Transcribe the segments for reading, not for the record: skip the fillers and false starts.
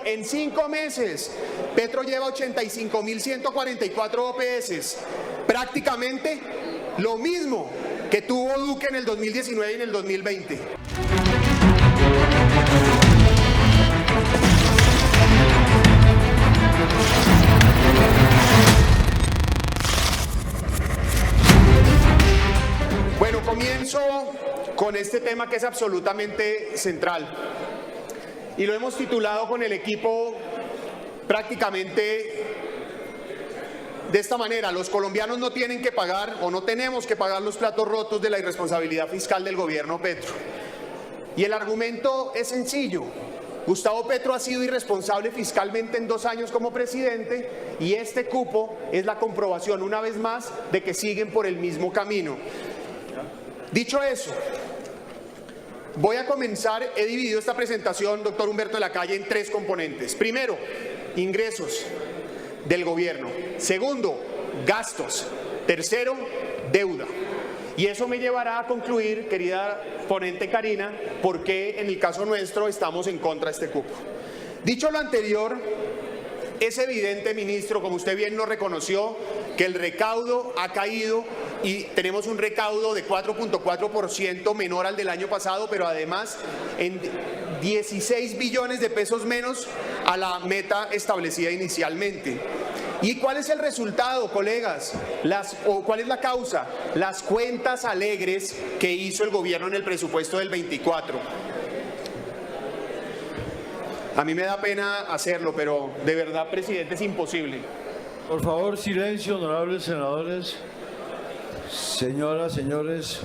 en 5 meses, Petro lleva 85.144 OPS, prácticamente lo mismo que tuvo Duque en el 2019 y en el 2020. Bueno, comienzo con este tema que es absolutamente central y lo hemos titulado con el equipo prácticamente de esta manera: los colombianos no tienen que pagar o no tenemos que pagar los platos rotos de la irresponsabilidad fiscal del gobierno Petro. Y el argumento es sencillo: Gustavo Petro ha sido irresponsable fiscalmente en 2 años como presidente y este cupo es la comprobación una vez más de que siguen por el mismo camino. Dicho eso, voy a comenzar. He dividido esta presentación, doctor Humberto de la Calle, en 3 componentes. Primero, ingresos del gobierno. Segundo, gastos. Tercero, deuda. Y eso me llevará a concluir, querida ponente Karina, por qué en el caso nuestro estamos en contra de este cupo. Dicho lo anterior, es evidente, ministro, como usted bien lo reconoció, que el recaudo ha caído y tenemos un recaudo de 4.4% menor al del año pasado, pero además en 16 billones de pesos menos a la meta establecida inicialmente. ¿Y cuál es el resultado, colegas? ¿Cuál es la causa? Las cuentas alegres que hizo el gobierno en el presupuesto del 24. A mí me da pena hacerlo, pero de verdad, presidente, es imposible. Por favor, silencio, honorables senadores. Señoras, señores,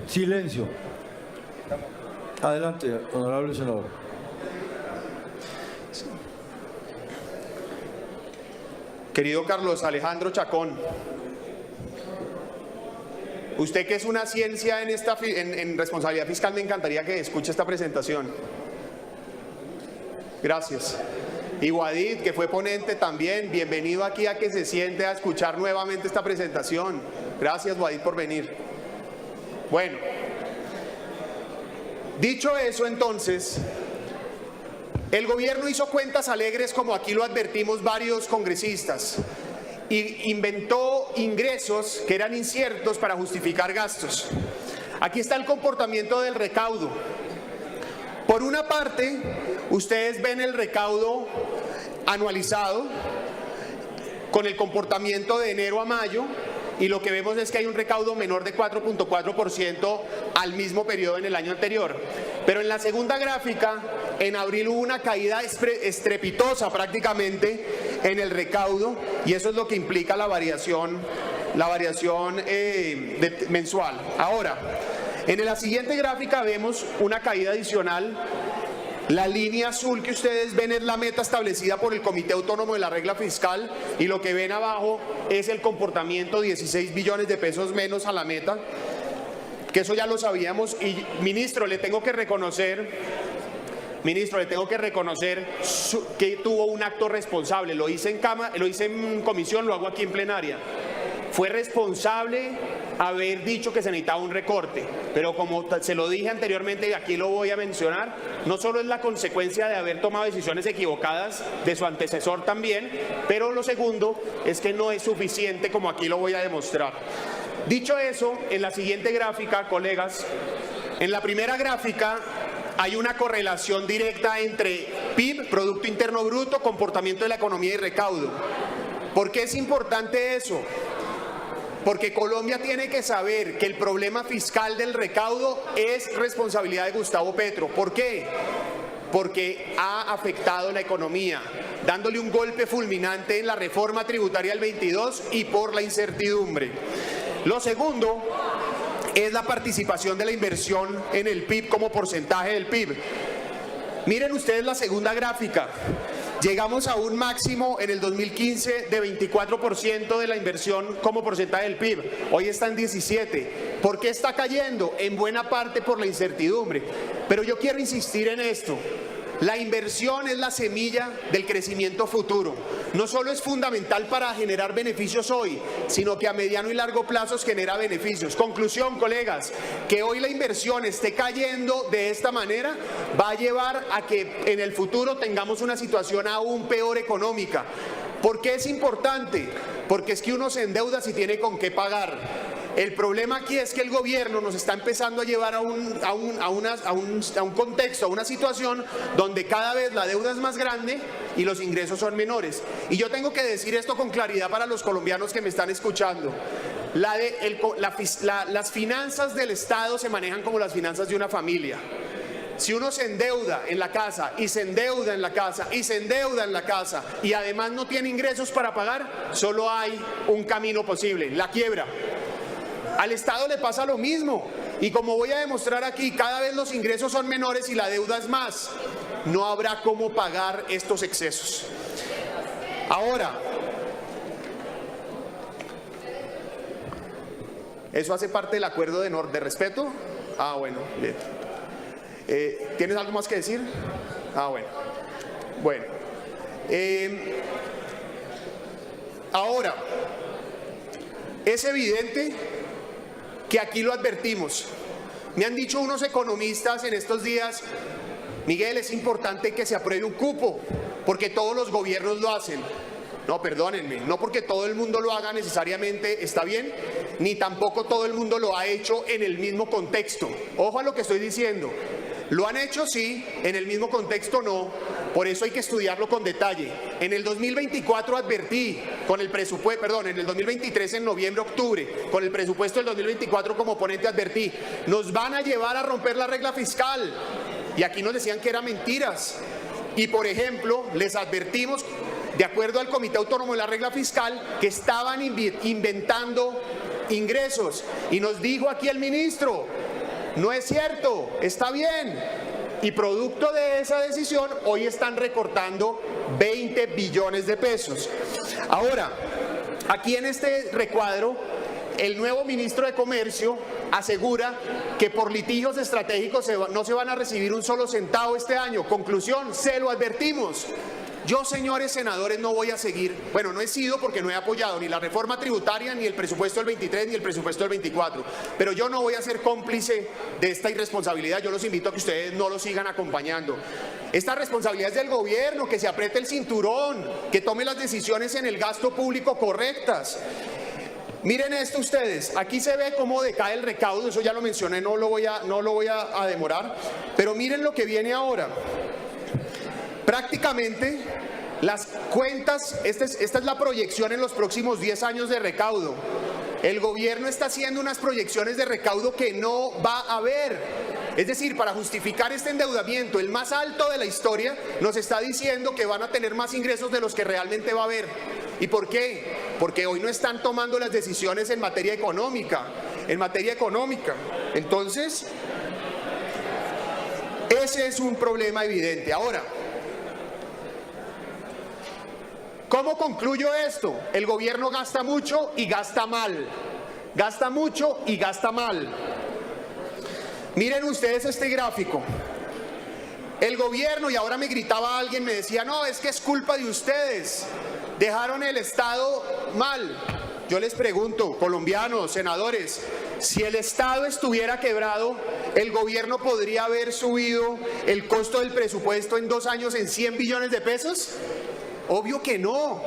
silencio. Adelante, honorable senador. Querido Carlos Alejandro Chacón, usted que es una ciencia en responsabilidad fiscal, me encantaría que escuche esta presentación. Gracias. Y Guadid, que fue ponente también, bienvenido aquí a que se siente a escuchar nuevamente esta presentación. Gracias, Guadid, por venir. Bueno, dicho eso, entonces, el gobierno hizo cuentas alegres, como aquí lo advertimos varios congresistas, y inventó ingresos que eran inciertos para justificar gastos. Aquí está el comportamiento del recaudo. Por una parte, ustedes ven el recaudo anualizado con el comportamiento de enero a mayo, y lo que vemos es que hay un recaudo menor de 4.4% al mismo periodo en el año anterior. Pero en la segunda gráfica, en abril hubo una caída estrepitosa prácticamente en el recaudo, y eso es lo que implica la variación mensual. Ahora, en la siguiente gráfica vemos una caída adicional. La línea azul que ustedes ven es la meta establecida por el Comité Autónomo de la Regla Fiscal, y lo que ven abajo es el comportamiento: 16 billones de pesos menos a la meta, que eso ya lo sabíamos. Y ministro, le tengo que reconocer que tuvo un acto responsable. Lo hice en comisión, lo hago aquí en plenaria. Fue responsable haber dicho que se necesitaba un recorte, pero como se lo dije anteriormente y aquí lo voy a mencionar, no solo es la consecuencia de haber tomado decisiones equivocadas de su antecesor también, pero lo segundo es que no es suficiente, como aquí lo voy a demostrar. Dicho eso, en la siguiente gráfica, colegas, en la primera gráfica hay una correlación directa entre PIB, Producto Interno Bruto, comportamiento de la economía y recaudo. ¿Por qué es importante eso? Porque Colombia tiene que saber que el problema fiscal del recaudo es responsabilidad de Gustavo Petro. ¿Por qué? Porque ha afectado la economía, dándole un golpe fulminante en la reforma tributaria del 22 y por la incertidumbre. Lo segundo es la participación de la inversión en el PIB como porcentaje del PIB. Miren ustedes la segunda gráfica. Llegamos a un máximo en el 2015 de 24% de la inversión como porcentaje del PIB. Hoy está en 17%. ¿Por qué está cayendo? En buena parte por la incertidumbre. Pero yo quiero insistir en esto. La inversión es la semilla del crecimiento futuro. No solo es fundamental para generar beneficios hoy, sino que a mediano y largo plazo genera beneficios. Conclusión, colegas, que hoy la inversión esté cayendo de esta manera va a llevar a que en el futuro tengamos una situación aún peor económica. ¿Por qué es importante? Porque es que uno se endeuda si tiene con qué pagar. El problema aquí es que el gobierno nos está empezando a llevar a un contexto, a una situación donde cada vez la deuda es más grande y los ingresos son menores. Y yo tengo que decir esto con claridad para los colombianos que me están escuchando. Las finanzas del Estado se manejan como las finanzas de una familia. Si uno se endeuda en la casa y se endeuda en la casa y se endeuda en la casa y además no tiene ingresos para pagar, solo hay un camino posible: la quiebra. Al Estado le pasa lo mismo, y como voy a demostrar aquí, cada vez los ingresos son menores y la deuda es más. No habrá cómo pagar estos excesos. Ahora, ¿eso hace parte del acuerdo de respeto? Ah, bueno, bien. ¿Tienes algo más que decir? Ah, bueno. Bueno. Ahora, es evidente que aquí lo advertimos. Me han dicho unos economistas en estos días: Miguel, es importante que se apruebe un cupo, porque todos los gobiernos lo hacen. No, perdónenme, no porque todo el mundo lo haga necesariamente está bien, ni tampoco todo el mundo lo ha hecho en el mismo contexto. Ojo a lo que estoy diciendo. Lo han hecho, sí, en el mismo contexto no. Por eso hay que estudiarlo con detalle. En el 2024 advertí, con el presupuesto, perdón, en el 2023 en noviembre, octubre, con el presupuesto del 2024 como ponente advertí: nos van a llevar a romper la regla fiscal. Y aquí nos decían que eran mentiras. Y por ejemplo, les advertimos, de acuerdo al Comité Autónomo de la Regla Fiscal, que estaban inventando ingresos. Y nos dijo aquí el ministro: no es cierto, está bien. Y producto de esa decisión, hoy están recortando 20 billones de pesos. Ahora, aquí en este recuadro, el nuevo ministro de Comercio asegura que por litigios estratégicos no se van a recibir un solo centavo este año. Conclusión, se lo advertimos. Yo, señores senadores, no voy a seguir, bueno, no he sido porque no he apoyado ni la reforma tributaria, ni el presupuesto del 23, ni el presupuesto del 24, pero yo no voy a ser cómplice de esta irresponsabilidad. Yo los invito a que ustedes no lo sigan acompañando. Esta responsabilidad es del gobierno, que se apriete el cinturón, que tome las decisiones en el gasto público correctas. Miren esto ustedes, aquí se ve cómo decae el recaudo, eso ya lo mencioné, no lo voy a demorar, pero miren lo que viene ahora. Prácticamente las cuentas, esta es la proyección en los próximos 10 años de recaudo. El gobierno está haciendo unas proyecciones de recaudo que no va a haber. Es decir, para justificar este endeudamiento, el más alto de la historia, nos está diciendo que van a tener más ingresos de los que realmente va a haber. ¿Y por qué? Porque hoy no están tomando las decisiones en materia económica. Entonces, ese es un problema evidente. Ahora, ¿cómo concluyo esto? El gobierno gasta mucho y gasta mal. Gasta mucho y gasta mal. Miren ustedes este gráfico. El gobierno, y ahora me gritaba alguien, me decía: no, es que es culpa de ustedes. Dejaron el Estado mal. Yo les pregunto, colombianos, senadores, si el Estado estuviera quebrado, ¿el gobierno podría haber subido el costo del presupuesto en 2 años en 100 billones de pesos? Obvio que no.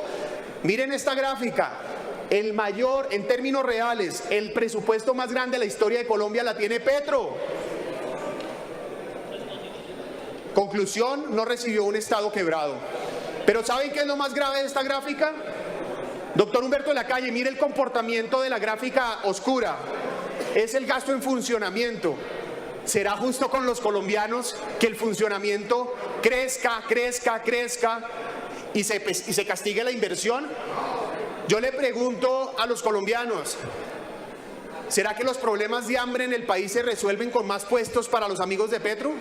Miren esta gráfica. El mayor, en términos reales, el presupuesto más grande de la historia de Colombia la tiene Petro. Conclusión, no recibió un Estado quebrado. Pero ¿saben qué es lo más grave de esta gráfica? Doctor Humberto de la Calle, mire el comportamiento de la gráfica oscura. Es el gasto en funcionamiento. ¿Será justo con los colombianos que el funcionamiento crezca y se castigue la inversión? Yo le pregunto a los colombianos, ¿será que los problemas de hambre en el país se resuelven con más puestos para los amigos de Petro?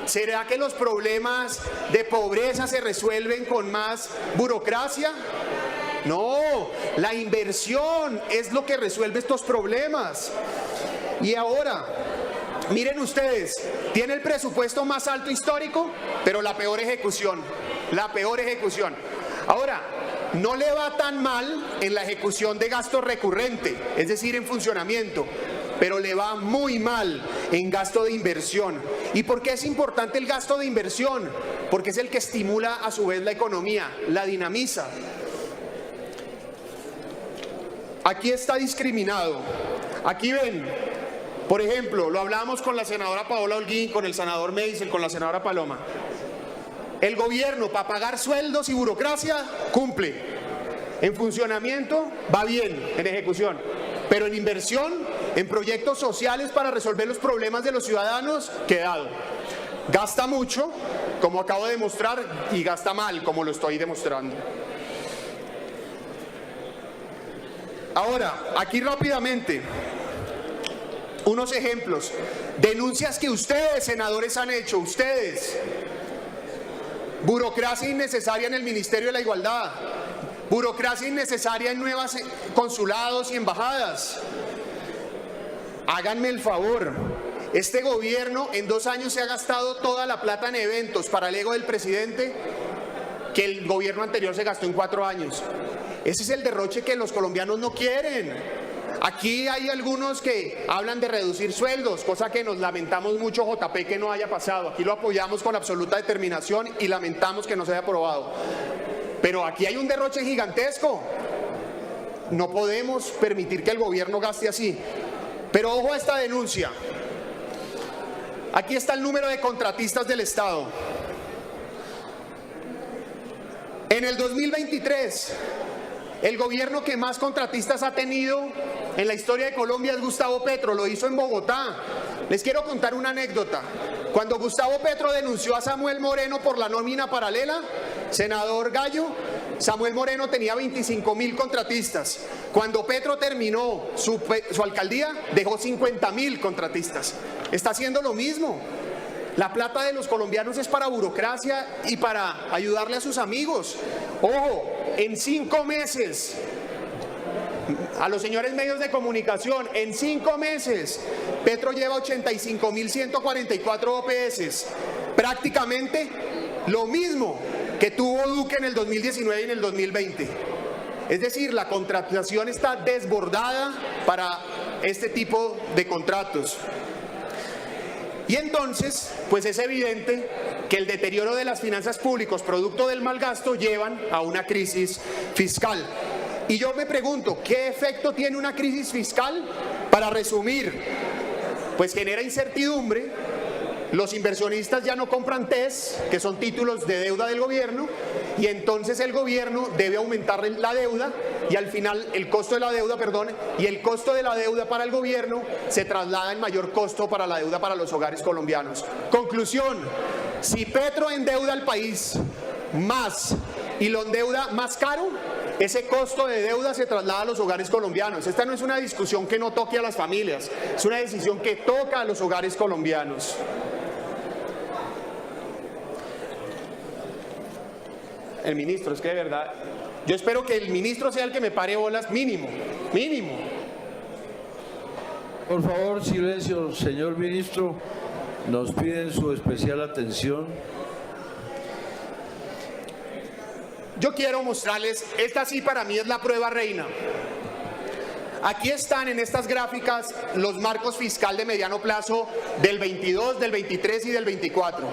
¿Será que los problemas de pobreza se resuelven con más burocracia? No, la inversión es lo que resuelve estos problemas. Y ahora, miren ustedes, Tiene el presupuesto más alto histórico, pero la peor ejecución. La peor ejecución. Ahora, no le va tan mal en la ejecución de gasto recurrente, es decir, en funcionamiento, pero le va muy mal en gasto de inversión. ¿Y por qué es importante el gasto de inversión? Porque es el que estimula a su vez la economía, la dinamiza. Aquí está discriminado. Aquí ven, por ejemplo, lo hablábamos con la senadora Paola Holguín, con el senador Meisel, con la senadora Paloma. El gobierno para pagar sueldos y burocracia cumple. En funcionamiento va bien, en ejecución. Pero en inversión, en proyectos sociales para resolver los problemas de los ciudadanos, quedado. Gasta mucho, como acabo de demostrar, y gasta mal, como lo estoy demostrando. Ahora, aquí rápidamente, unos ejemplos. Denuncias que ustedes, senadores, han hecho, ustedes. Burocracia innecesaria en el Ministerio de la Igualdad. Burocracia innecesaria en nuevos consulados y embajadas. Háganme el favor. Este gobierno en 2 años se ha gastado toda la plata en eventos para el ego del presidente que el gobierno anterior se gastó en 4 años. Ese es el derroche que los colombianos no quieren. Aquí hay algunos que hablan de reducir sueldos, cosa que nos lamentamos mucho, JP, que no haya pasado. Aquí lo apoyamos con absoluta determinación y lamentamos que no se haya aprobado. Pero aquí hay un derroche gigantesco. No podemos permitir que el gobierno gaste así. Pero ojo a esta denuncia. Aquí está el número de contratistas del Estado. En el 2023, el gobierno que más contratistas ha tenido en la historia de Colombia es Gustavo Petro, lo hizo en Bogotá. Les quiero contar una anécdota. Cuando Gustavo Petro denunció a Samuel Moreno por la nómina paralela, senador Gallo, Samuel Moreno tenía 25.000 contratistas. Cuando Petro terminó su alcaldía, dejó 50.000 contratistas. Está haciendo lo mismo. La plata de los colombianos es para burocracia y para ayudarle a sus amigos. Ojo, en 5 meses, a los señores medios de comunicación, en 5 meses, Petro lleva 85.144 OPS, prácticamente lo mismo que tuvo Duque en el 2019 y en el 2020. Es decir, la contratación está desbordada para este tipo de contratos. Y entonces, pues es evidente que el deterioro de las finanzas públicas, producto del mal gasto, llevan a una crisis fiscal. Y yo me pregunto, ¿qué efecto tiene una crisis fiscal? Para resumir, pues genera incertidumbre, los inversionistas ya no compran TES, que son títulos de deuda del gobierno, y entonces el gobierno debe aumentar la deuda, y al final el costo de la deuda, y el costo de la deuda para el gobierno se traslada en mayor costo para la deuda para los hogares colombianos. Conclusión, si Petro endeuda al país más y lo endeuda más caro, ese costo de deuda se traslada a los hogares colombianos. Esta no es una discusión que no toque a las familias, es una decisión que toca a los hogares colombianos. El ministro, es que de verdad, yo espero que el ministro sea el que me pare bolas, mínimo. Por favor, silencio, señor ministro. Nos piden su especial atención. Yo quiero mostrarles, esta sí para mí es la prueba reina. Aquí están en estas gráficas los marcos fiscal de mediano plazo del 22, del 23 y del 24.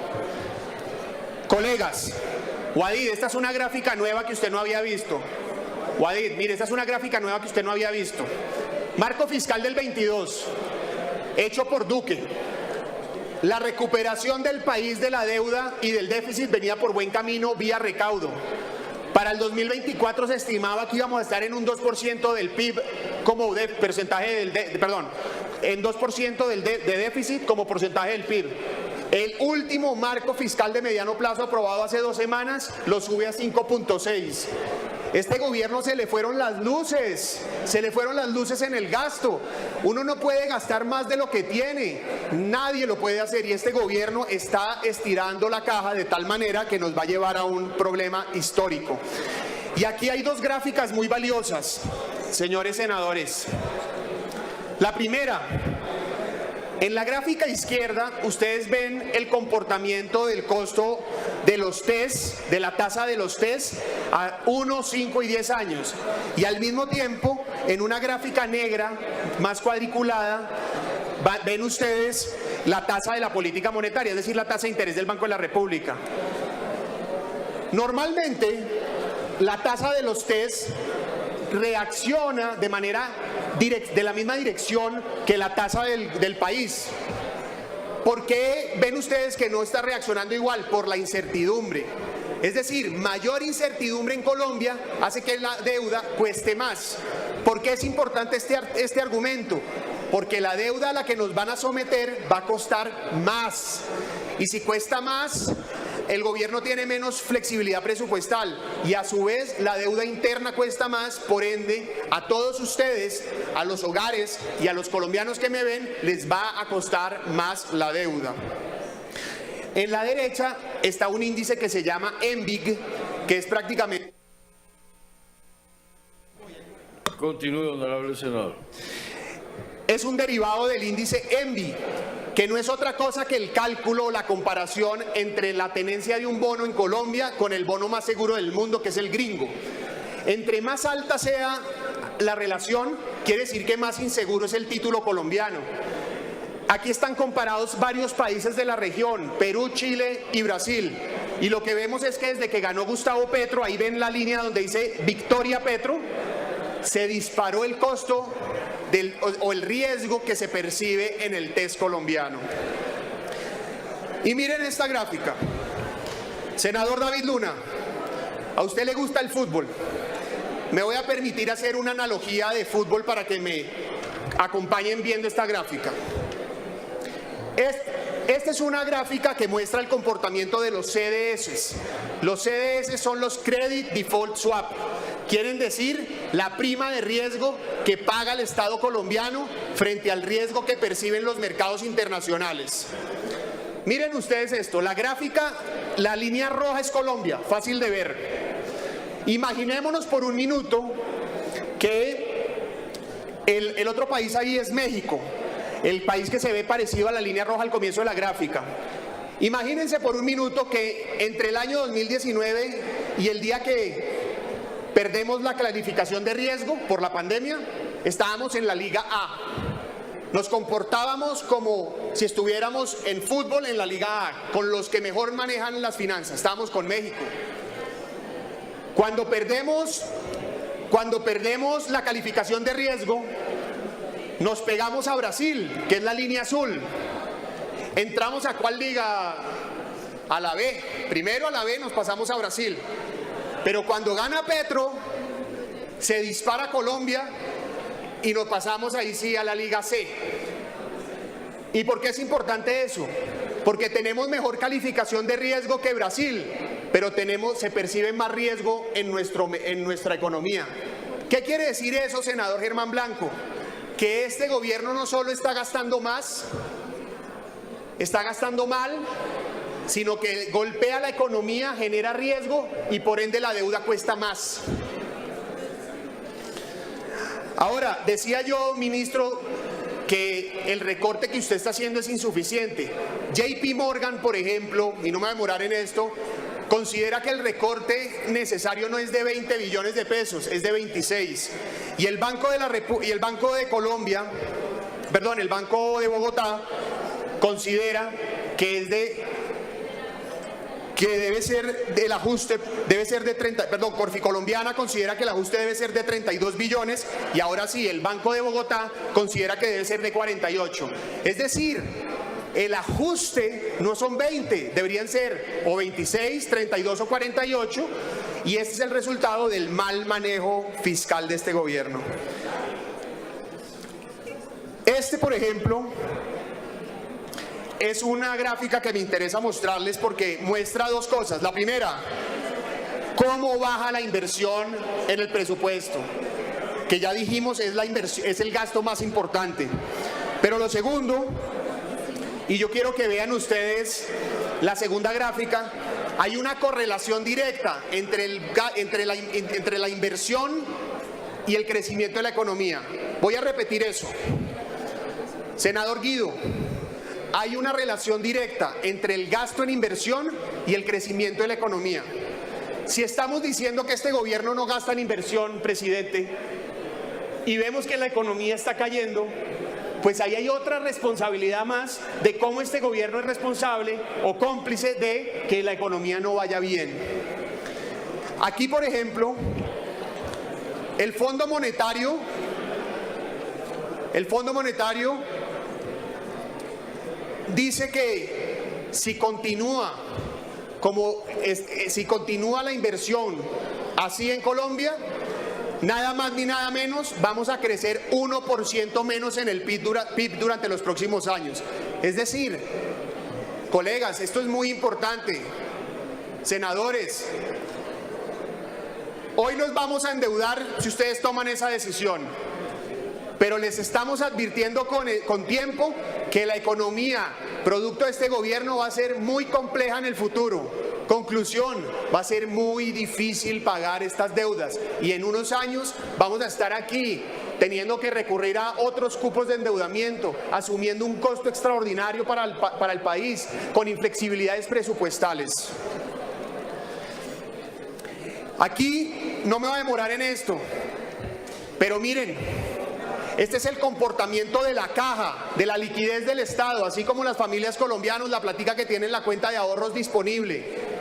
Colegas, Wadid, esta es una gráfica nueva que usted no había visto. Wadid, mire, esta es una gráfica nueva que usted no había visto. Marco fiscal del 22, hecho por Duque. La recuperación del país de la deuda y del déficit venía por buen camino vía recaudo. Para el 2024 se estimaba que íbamos a estar en un 2% del PIB como porcentaje del en 2% de déficit como porcentaje del PIB. El último marco fiscal de mediano plazo aprobado hace 2 semanas lo sube a 5.6. Este gobierno se le fueron las luces en el gasto. Uno no puede gastar más de lo que tiene, nadie lo puede hacer, y este gobierno está estirando la caja de tal manera que nos va a llevar a un problema histórico. Y aquí hay 2 gráficas muy valiosas, señores senadores. La primera, En la gráfica izquierda ustedes ven el comportamiento del costo de los TES, de la tasa de los TES a 1, 5 y 10 años. Y al mismo tiempo, en una gráfica negra más cuadriculada, ven ustedes la tasa de la política monetaria, es decir, la tasa de interés del Banco de la República. Normalmente, la tasa de los TES reacciona de la misma dirección que la tasa del país. ¿Por qué ven ustedes que no está reaccionando igual? Por la incertidumbre. Es decir, mayor incertidumbre en Colombia hace que la deuda cueste más. ¿Por qué es importante este argumento? Porque la deuda a la que nos van a someter va a costar más. Y si cuesta más, el gobierno tiene menos flexibilidad presupuestal y a su vez la deuda interna cuesta más, por ende a todos ustedes, a los hogares y a los colombianos que me ven, les va a costar más la deuda. En la derecha está un índice que se llama ENVIG, que es prácticamente... Continúe, honorable senador. Es un derivado del índice ENVI, que no es otra cosa que el cálculo o la comparación entre la tenencia de un bono en Colombia con el bono más seguro del mundo, que es el gringo. Entre más alta sea la relación, quiere decir que más inseguro es el título colombiano. Aquí están comparados varios países de la región, Perú, Chile y Brasil. Y lo que vemos es que desde que ganó Gustavo Petro, ahí ven la línea donde dice Victoria Petro, se disparó el costo o el riesgo que se percibe en el TES colombiano. Y miren esta gráfica. Senador David Luna, a usted le gusta el fútbol. Me voy a permitir hacer una analogía de fútbol para que me acompañen viendo esta gráfica. Esta es una gráfica que muestra el comportamiento de los CDS. Los CDS son los Credit Default Swap. Quieren decir la prima de riesgo que paga el Estado colombiano frente al riesgo que perciben los mercados internacionales. Miren ustedes esto, la gráfica, la línea roja es Colombia, fácil de ver. Imaginémonos por un minuto que el otro país ahí es México, el país que se ve parecido a la línea roja al comienzo de la gráfica. Imagínense por un minuto que entre el año 2019 y el día que perdemos la clasificación de riesgo por la pandemia, estábamos en la Liga A. Nos comportábamos como si estuviéramos en fútbol en la Liga A, con los que mejor manejan las finanzas. Estábamos con México. Cuando perdemos la calificación de riesgo, nos pegamos a Brasil, que es la línea azul. Entramos a ¿cuál liga? A la B. Primero a la B, nos pasamos a Brasil. Pero cuando gana Petro, se dispara Colombia y nos pasamos ahí sí a la Liga C. ¿Y por qué es importante eso? Porque tenemos mejor calificación de riesgo que Brasil, pero se percibe más riesgo en nuestra economía. ¿Qué quiere decir eso, senador Germán Blanco? Que este gobierno no solo está gastando más, está gastando mal, sino que golpea la economía, genera riesgo y por ende la deuda cuesta más. Ahora, decía yo, ministro, que el recorte que usted está haciendo es insuficiente. JP Morgan, por ejemplo, y no me voy a demorar en esto, considera que el recorte necesario no es de 20 billones de pesos, es de 26. Y el Banco de Colombia, perdón, el Banco de Bogotá considera que debe ser del ajuste, debe ser de 30, perdón, Corficolombiana considera que el ajuste debe ser de 32 billones y ahora sí, el Banco de Bogotá considera que debe ser de 48. Es decir, el ajuste no son 20, deberían ser o 26, 32 o 48 y este es el resultado del mal manejo fiscal de este gobierno. Por ejemplo, es una gráfica que me interesa mostrarles porque muestra dos cosas. La primera, cómo baja la inversión en el presupuesto, que ya dijimos es el gasto más importante. Pero lo segundo, y yo quiero que vean ustedes la segunda gráfica, hay una correlación directa entre la inversión y el crecimiento de la economía. Voy a repetir eso. Senador Guido, hay una relación directa entre el gasto en inversión y el crecimiento de la economía. Si estamos diciendo que este gobierno no gasta en inversión, presidente, y vemos que la economía está cayendo, pues ahí hay otra responsabilidad más de cómo este gobierno es responsable o cómplice de que la economía no vaya bien. Aquí, por ejemplo, el Fondo Monetario dice que si continúa la inversión así en Colombia, nada más ni nada menos, vamos a crecer 1% menos en el PIB durante los próximos años. Es decir, colegas, esto es muy importante. Senadores, hoy nos vamos a endeudar si ustedes toman esa decisión, pero les estamos advirtiendo con tiempo que la economía, producto de este gobierno, va a ser muy compleja en el futuro. Conclusión, va a ser muy difícil pagar estas deudas y en unos años vamos a estar aquí teniendo que recurrir a otros cupos de endeudamiento, asumiendo un costo extraordinario para el país, con inflexibilidades presupuestales. Aquí no me voy a demorar en esto, pero miren, este es el comportamiento de la caja, de la liquidez del Estado, así como las familias colombianas, la plática que tienen en la cuenta de ahorros disponible.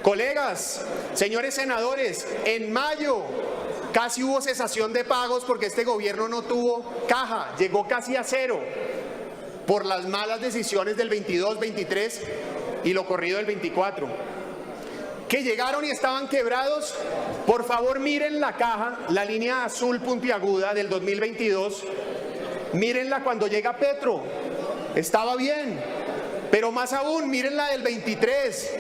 Colegas, señores senadores, en mayo casi hubo cesación de pagos porque este gobierno no tuvo caja, llegó casi a cero por las malas decisiones del 22, 23 y lo corrido del 24. Que llegaron y estaban quebrados, por favor miren la caja, la línea azul puntiaguda del 2022, mírenla cuando llega Petro, estaba bien, pero más aún miren la del 23,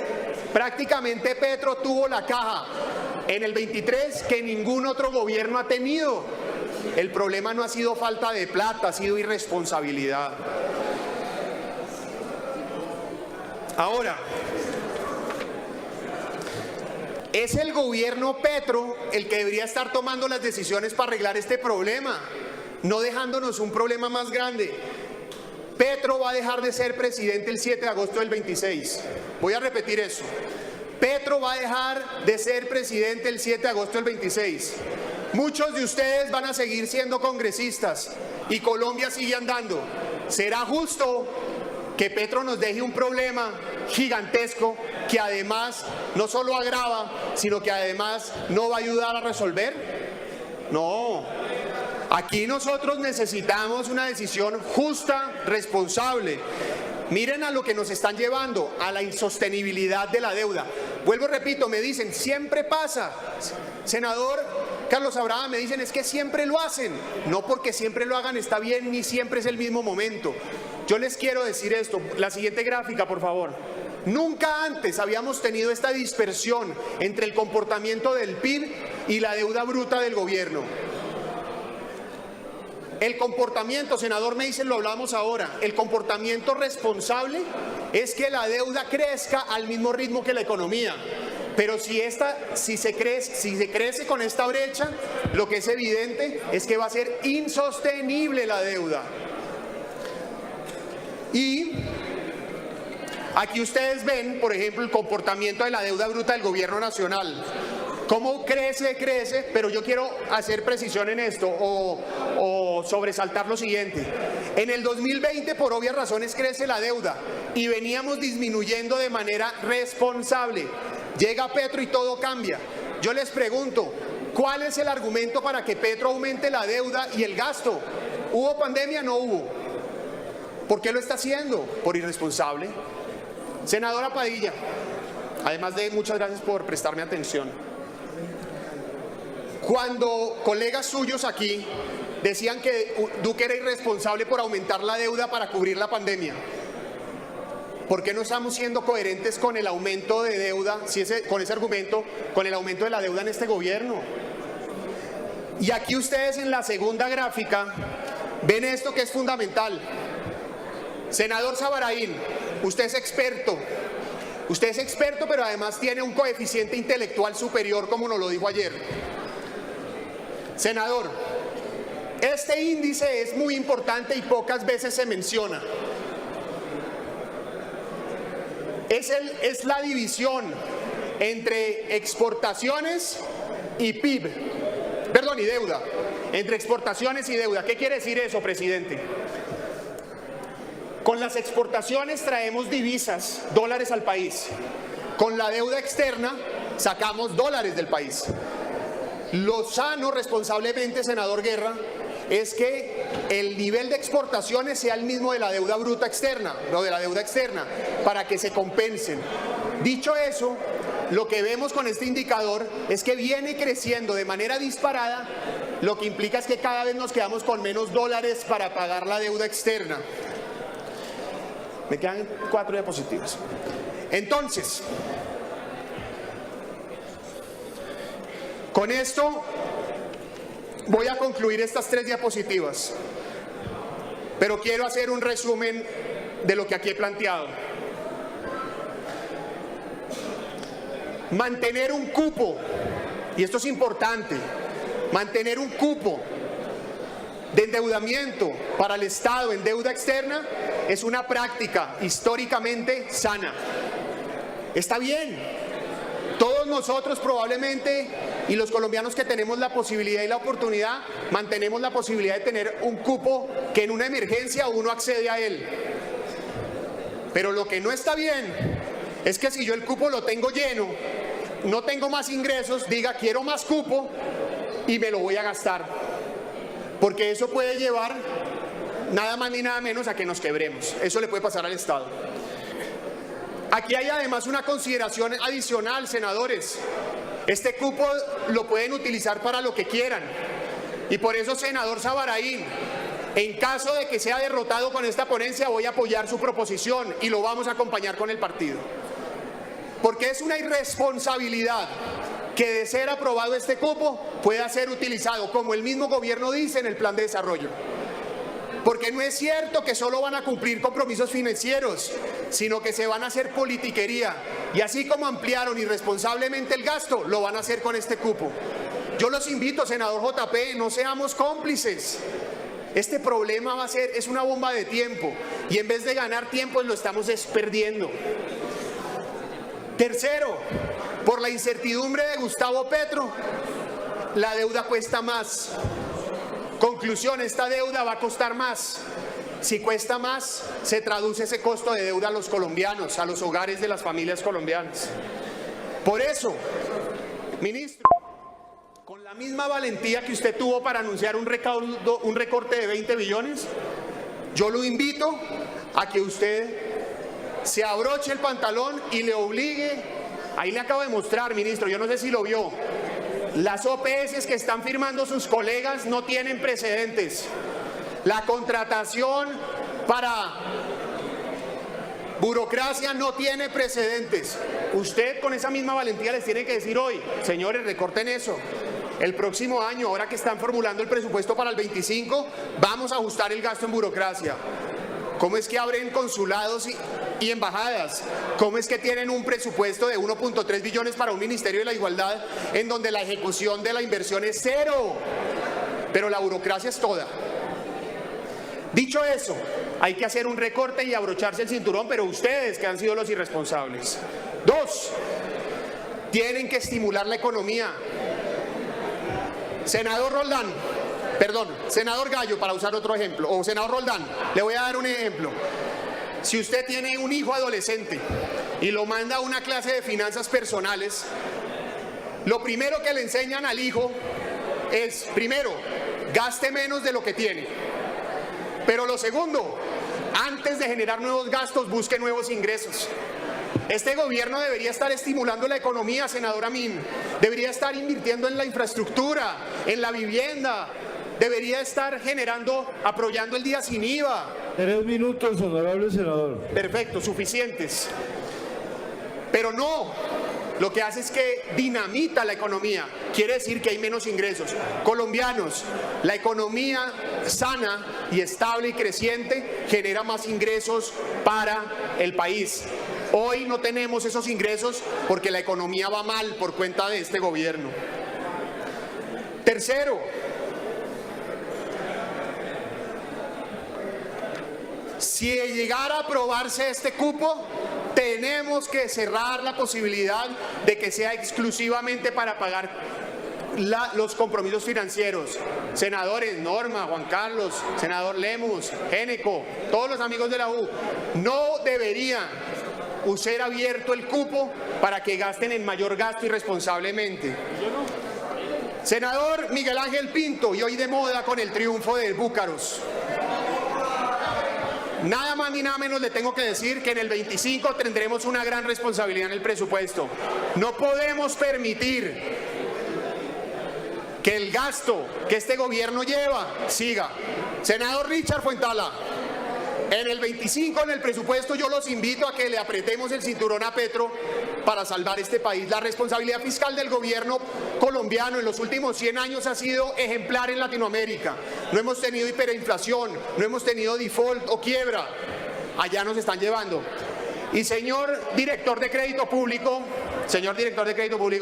prácticamente Petro tuvo la caja en el 23 que ningún otro gobierno ha tenido. El problema no ha sido falta de plata, ha sido irresponsabilidad. Ahora, es el gobierno Petro el que debería estar tomando las decisiones para arreglar este problema, no dejándonos un problema más grande. Petro va a dejar de ser presidente el 7 de agosto del 26. Voy a repetir eso. Petro va a dejar de ser presidente el 7 de agosto del 26. Muchos de ustedes van a seguir siendo congresistas y Colombia sigue andando. ¿Será justo que Petro nos deje un problema gigantesco que además no solo agrava, sino que además no va a ayudar a resolver? No. Aquí nosotros necesitamos una decisión justa, responsable. Miren a lo que nos están llevando, a la insostenibilidad de la deuda. Vuelvo y repito, me dicen, siempre pasa. Senador Carlos Abraham, me dicen, es que siempre lo hacen. No porque siempre lo hagan está bien, ni siempre es el mismo momento. Yo les quiero decir esto, la siguiente gráfica, por favor. Nunca antes habíamos tenido esta dispersión entre el comportamiento del PIB y la deuda bruta del gobierno. El comportamiento, senador, me dicen, lo hablamos ahora, el comportamiento responsable es que la deuda crezca al mismo ritmo que la economía. Pero si se crece con esta brecha, lo que es evidente es que va a ser insostenible la deuda. Y aquí ustedes ven, por ejemplo, el comportamiento de la deuda bruta del gobierno nacional. ¿Cómo crece? Pero yo quiero hacer precisión en esto o sobresaltar lo siguiente. En el 2020, por obvias razones, crece la deuda y veníamos disminuyendo de manera responsable. Llega Petro y todo cambia. Yo les pregunto, ¿cuál es el argumento para que Petro aumente la deuda y el gasto? ¿Hubo pandemia? No hubo. ¿Por qué lo está haciendo? Por irresponsable. Senadora Padilla, además de muchas gracias por prestarme atención. Cuando colegas suyos aquí decían que Duque era irresponsable por aumentar la deuda para cubrir la pandemia, ¿por qué no estamos siendo coherentes con el aumento de deuda, con ese argumento, con el aumento de la deuda en este gobierno? Y aquí ustedes en la segunda gráfica ven esto que es fundamental. Senador Sabaraín, usted es experto, pero además tiene un coeficiente intelectual superior, como nos lo dijo ayer. Senador, este índice es muy importante y pocas veces se menciona. es la división entre exportaciones y PIB, perdón, y deuda, entre exportaciones y deuda. ¿Qué quiere decir eso, presidente? Con las exportaciones traemos divisas, dólares al país. Con la deuda externa sacamos dólares del país. Lo sano, responsablemente, senador Guerra, es que el nivel de exportaciones sea el mismo de la deuda bruta externa, o de la deuda externa, para que se compensen. Dicho eso, lo que vemos con este indicador es que viene creciendo de manera disparada, lo que implica es que cada vez nos quedamos con menos dólares para pagar la deuda externa. Me quedan 4 diapositivas. Entonces, con esto voy a concluir estas 3 diapositivas, pero quiero hacer un resumen de lo que aquí he planteado. Mantener un cupo, y esto es importante, mantener un cupo de endeudamiento para el Estado en deuda externa es una práctica históricamente sana. Está bien. Todos nosotros probablemente, y los colombianos que tenemos la posibilidad y la oportunidad, mantenemos la posibilidad de tener un cupo que en una emergencia uno accede a él. Pero lo que no está bien es que si yo el cupo lo tengo lleno, no tengo más ingresos, diga quiero más cupo y me lo voy a gastar. Porque eso puede llevar nada más ni nada menos a que nos quebremos. Eso le puede pasar al Estado. Aquí hay además una consideración adicional, senadores. Este cupo lo pueden utilizar para lo que quieran. Y por eso, senador Sabaraín, en caso de que sea derrotado con esta ponencia, voy a apoyar su proposición y lo vamos a acompañar con el partido. Porque es una irresponsabilidad que, de ser aprobado este cupo, pueda ser utilizado, como el mismo gobierno dice, en el plan de desarrollo. Porque no es cierto que solo van a cumplir compromisos financieros, sino que se van a hacer politiquería. Y así como ampliaron irresponsablemente el gasto, lo van a hacer con este cupo. Yo los invito, senador JP, no seamos cómplices. Este problema es una bomba de tiempo, y en vez de ganar tiempo lo estamos perdiendo. Tercero, por la incertidumbre de Gustavo Petro, la deuda cuesta más. Conclusión, esta deuda va a costar más. Si cuesta más, se traduce ese costo de deuda a los colombianos, a los hogares de las familias colombianas. Por eso, ministro, con la misma valentía que usted tuvo para anunciar un recorte de 20 billones, yo lo invito a que usted se abroche el pantalón y le obligue. Ahí le acabo de mostrar, ministro, yo no sé si lo vio. Las OPS que están firmando sus colegas no tienen precedentes. La contratación para burocracia no tiene precedentes. Usted con esa misma valentía les tiene que decir hoy, señores, recorten eso. El próximo año, ahora que están formulando el presupuesto para el 25, vamos a ajustar el gasto en burocracia. ¿Cómo es que abren consulados y embajadas? ¿Cómo es que tienen un presupuesto de 1.3 billones para un Ministerio de la Igualdad en donde la ejecución de la inversión es 0? Pero la burocracia es toda. Dicho eso, hay que hacer un recorte y abrocharse el cinturón, pero ustedes que han sido los irresponsables. 2, tienen que estimular la economía. Senador Gallo, para usar otro ejemplo, o senador Roldán, le voy a dar un ejemplo. Si usted tiene un hijo adolescente y lo manda a una clase de finanzas personales, lo primero que le enseñan al hijo es, primero, gaste menos de lo que tiene. Pero lo segundo, antes de generar nuevos gastos, busque nuevos ingresos. Este gobierno debería estar estimulando la economía, senador Amin. Debería estar invirtiendo en la infraestructura, en la vivienda. Debería estar apoyando el día sin IVA. 3 minutos, honorable senador. Perfecto, suficientes. Pero no, lo que hace es que dinamita la economía. Quiere decir que hay menos ingresos. Colombianos, la economía sana y estable y creciente genera más ingresos para el país. Hoy no tenemos esos ingresos porque la economía va mal por cuenta de este gobierno. Tercero, si llegara a aprobarse este cupo, tenemos que cerrar la posibilidad de que sea exclusivamente para pagar los compromisos financieros. Senadores, Norma, Juan Carlos, senador Lemus, Géneco, todos los amigos de la U, no debería ser abierto el cupo para que gasten en mayor gasto irresponsablemente. Senador Miguel Ángel Pinto, y hoy de moda con el triunfo de Búcaros. Nada más ni nada menos le tengo que decir que en el 25 tendremos una gran responsabilidad en el presupuesto. No podemos permitir que el gasto que este gobierno lleva siga. Senador Richard Fuentala, en el 25, en el presupuesto, yo los invito a que le apretemos el cinturón a Petro para salvar este país. La responsabilidad fiscal del gobierno colombiano en los últimos 100 años ha sido ejemplar en Latinoamérica. No hemos tenido hiperinflación, no hemos tenido default o quiebra. Allá nos están llevando. Y señor director de crédito público,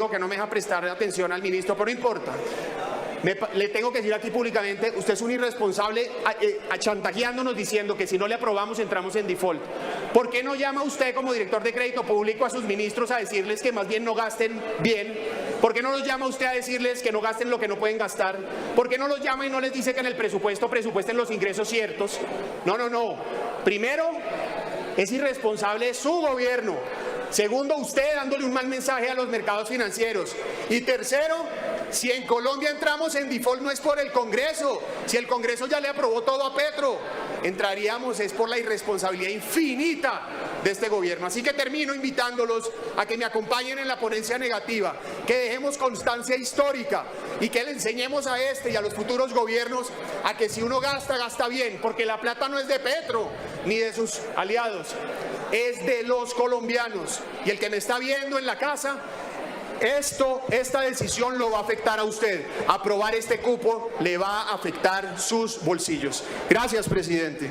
que no me deja prestar atención al ministro, pero no importa. Le tengo que decir aquí públicamente, usted es un irresponsable chantajeándonos diciendo que si no le aprobamos entramos en default. ¿Por qué no llama usted como director de crédito público a sus ministros a decirles que más bien no gasten bien? ¿Por qué no los llama usted a decirles que no gasten lo que no pueden gastar? ¿Por qué no los llama y no les dice que en el presupuesto presupuesten los ingresos ciertos? No. Primero, es irresponsable su gobierno. Segundo, usted dándole un mal mensaje a los mercados financieros. Y tercero, si en Colombia entramos en default no es por el Congreso. Si el Congreso ya le aprobó todo a Petro, entraríamos es por la irresponsabilidad infinita de este gobierno. Así que termino invitándolos a que me acompañen en la ponencia negativa, que dejemos constancia histórica y que le enseñemos a este y a los futuros gobiernos a que si uno gasta, gasta bien, porque la plata no es de Petro ni de sus aliados, es de los colombianos. Y el que me está viendo en la casa, esta decisión lo va a afectar a usted. Aprobar este cupo le va a afectar sus bolsillos. Gracias, presidente.